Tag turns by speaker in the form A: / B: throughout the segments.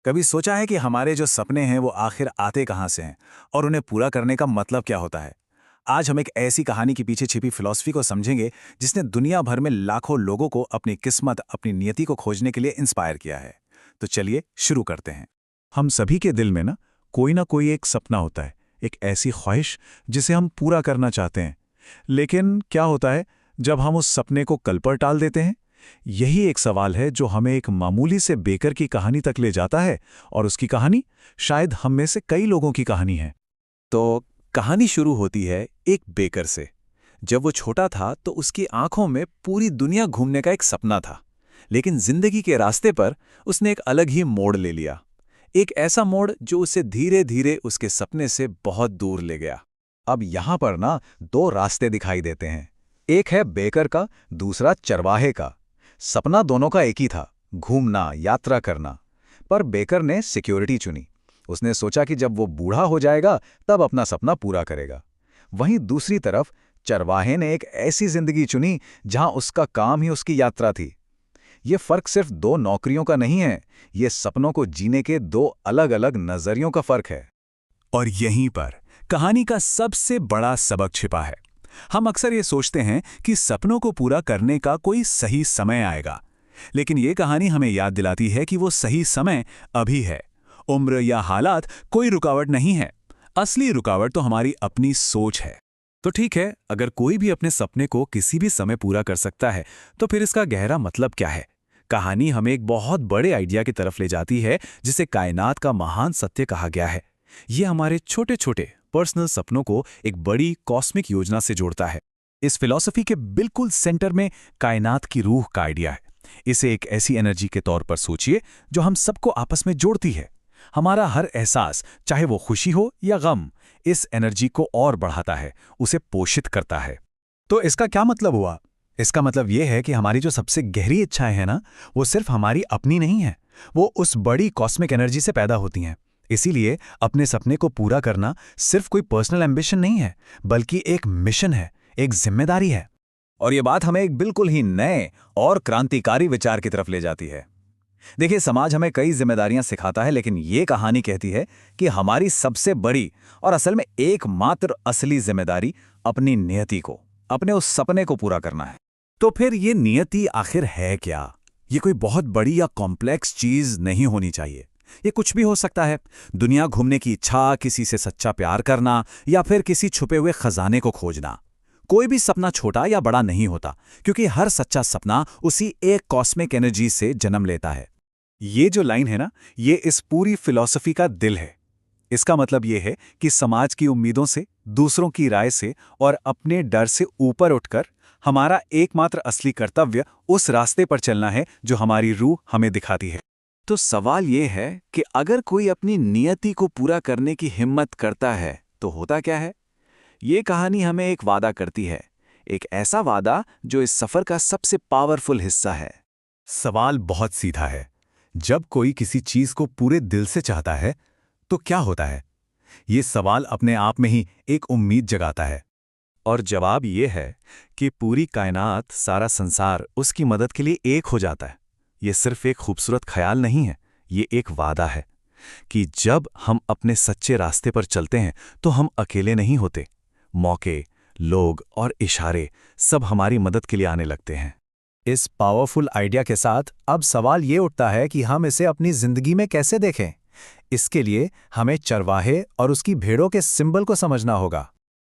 A: कभी सोचा है कि हमारे जो सपने हैं वो आखिर आते कहाँ से हैं और उन्हें पूरा करने का मतलब क्या होता है? आज हम एक ऐसी कहानी के पीछे छिपी फिलॉसफी को समझेंगे जिसने दुनिया भर में लाखों लोगों को अपनी किस्मत, अपनी नियति को खोजने के लिए इंस्पायर किया है। तो चलिए शुरू करते हैं।
B: हम सभी के दिल में ना कोई एक सपना होता है, एक ऐसी ख्वाहिश जिसे हम पूरा करना चाहते हैं। लेकिन क्या होता है जब हम उस सपने को कल पर टाल देते हैं? यही एक सवाल है जो हमें एक मामूली से बेकर की कहानी तक ले जाता है, और उसकी कहानी शायद हम में से कई लोगों की कहानी है।
A: तो कहानी शुरू होती है एक बेकर से। जब वो छोटा था तो उसकी आंखों में पूरी दुनिया घूमने का एक सपना था, लेकिन जिंदगी के रास्ते पर उसने एक अलग ही मोड़ ले लिया। एक ऐसा मोड़ जो उसे धीरे धीरे उसके सपने से बहुत दूर ले गया।
B: अब यहां पर दो रास्ते दिखाई देते हैं। एक है बेकर का, दूसरा चरवाहे का। सपना दोनों का एक ही था, घूमना, यात्रा करना। पर बेकर ने सिक्योरिटी चुनी। उसने सोचा कि जब वो बूढ़ा हो जाएगा तब अपना सपना पूरा करेगा। वहीं दूसरी तरफ चरवाहे ने एक ऐसी जिंदगी चुनी जहां उसका काम ही उसकी यात्रा थी। ये फर्क सिर्फ दो नौकरियों का नहीं है, ये सपनों को जीने के दो अलग अलग नजरियों का फर्क है।
A: और यहीं पर कहानी का सबसे बड़ा सबक छिपा है। हम अक्सर ये सोचते हैं कि सपनों को पूरा करने का कोई सही समय आएगा, लेकिन ये कहानी हमें याद दिलाती है कि वो सही समय अभी है। उम्र या हालात कोई रुकावट नहीं है। असली रुकावट तो हमारी अपनी सोच है। तो ठीक है, अगर कोई भी अपने सपने को किसी भी समय पूरा कर सकता है, तो फिर इसका गहरा मतलब क्या है? कहानी हमें एक बहुत बड़े आइडिया की तरफ ले जाती है, जिसे कायनात का महान सत्य कहा गया है। ये हमारे छोटे छोटे पर्सनल सपनों को एक बड़ी कॉस्मिक योजना से जोड़ता है। इस फिलॉसफी के बिल्कुल सेंटर में कायनात की रूह का आइडिया है। इसे एक ऐसी एनर्जी के तौर पर सोचिए जो हम सबको आपस में जोड़ती है। हमारा हर एहसास, चाहे वो खुशी हो या गम, इस एनर्जी को और बढ़ाता है, उसे पोषित करता है। तो इसका क्या मतलब हुआ? इसका मतलब यह है कि हमारी जो सबसे गहरी इच्छाएं हैं वो सिर्फ हमारी अपनी नहीं है, वो उस बड़ी कॉस्मिक एनर्जी से पैदा होती हैं। इसीलिए अपने सपने को पूरा करना सिर्फ कोई पर्सनल एम्बिशन नहीं है, बल्कि एक मिशन है, एक जिम्मेदारी है। और ये बात हमें एक बिल्कुल ही नए और क्रांतिकारी विचार की तरफ ले जाती है। देखिए, समाज हमें कई जिम्मेदारियां सिखाता है, लेकिन ये कहानी कहती है कि हमारी सबसे बड़ी और असल में एकमात्र असली जिम्मेदारी अपनी नियति को, अपने उस सपने को पूरा करना है। तो फिर ये नियति आखिर है क्या? ये कोई बहुत बड़ी या कॉम्प्लेक्स चीज नहीं होनी चाहिए। ये कुछ भी हो सकता है। दुनिया घूमने की इच्छा, किसी से सच्चा प्यार करना, या फिर किसी छुपे हुए खजाने को खोजना। कोई भी सपना छोटा या बड़ा नहीं होता, क्योंकि हर सच्चा सपना उसी एक कॉस्मिक एनर्जी से जन्म लेता है। ये जो लाइन है ये इस पूरी फिलॉसफी का दिल है। इसका मतलब ये है कि समाज की उम्मीदों से, दूसरों की राय से और अपने डर से ऊपर उठकर हमारा एकमात्र असली कर्तव्य उस रास्ते पर चलना है जो हमारी रूह हमें दिखाती है। तो सवाल ये है कि अगर कोई अपनी नियति को पूरा करने की हिम्मत करता है तो होता क्या है? ये कहानी हमें एक वादा करती है, एक ऐसा वादा जो इस सफर का सबसे पावरफुल हिस्सा है।
B: सवाल बहुत सीधा है। जब कोई किसी चीज को पूरे दिल से चाहता है तो क्या होता है? ये सवाल अपने आप में ही एक उम्मीद जगाता है। और जवाब ये है कि पूरी कायनात, सारा संसार उसकी मदद के लिए एक हो जाता है। ये सिर्फ एक खूबसूरत ख्याल नहीं है, ये एक वादा है कि जब हम अपने सच्चे रास्ते पर चलते हैं तो हम अकेले नहीं होते। मौके, लोग और इशारे सब हमारी मदद के लिए आने लगते हैं। इस पावरफुल आइडिया के साथ अब सवाल ये उठता है कि हम इसे अपनी जिंदगी में कैसे देखें। इसके लिए हमें चरवाहे और उसकी भेड़ों के सिंबल को समझना होगा।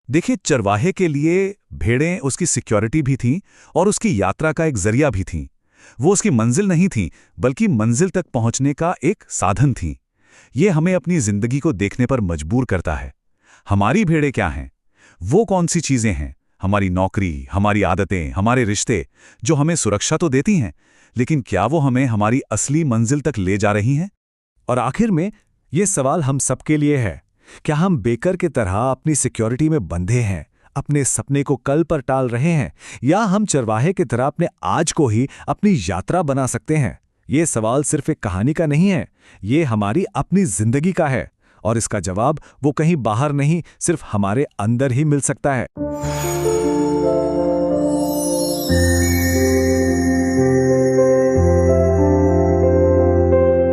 B: देखिए, चरवाहे के लिए भेड़ें उसकी सिक्योरिटी भी थीं और उसकी यात्रा का एक जरिया भी थीं। वो उसकी मंजिल नहीं थी, बल्कि मंजिल तक पहुंचने का एक साधन थी। ये हमें अपनी जिंदगी को देखने पर मजबूर करता है। हमारी भेड़ें क्या हैं? वो कौन सी चीजें हैं? हमारी नौकरी, हमारी आदतें, हमारे रिश्ते, जो हमें सुरक्षा तो देती हैं, लेकिन क्या वो हमें हमारी असली मंजिल तक ले जा रही हैं? और आखिर में ये सवाल हम सबके लिए है, क्या हम बेकर की तरह अपनी सिक्योरिटी में बंधे हैं, अपने सपने को कल पर टाल रहे हैं, या हम चरवाहे की तरह अपने आज को ही अपनी यात्रा बना सकते हैं? ये सवाल सिर्फ एक कहानी का नहीं है, ये हमारी अपनी जिंदगी का है, और इसका जवाब वो कहीं बाहर नहीं, सिर्फ हमारे अंदर ही मिल सकता है।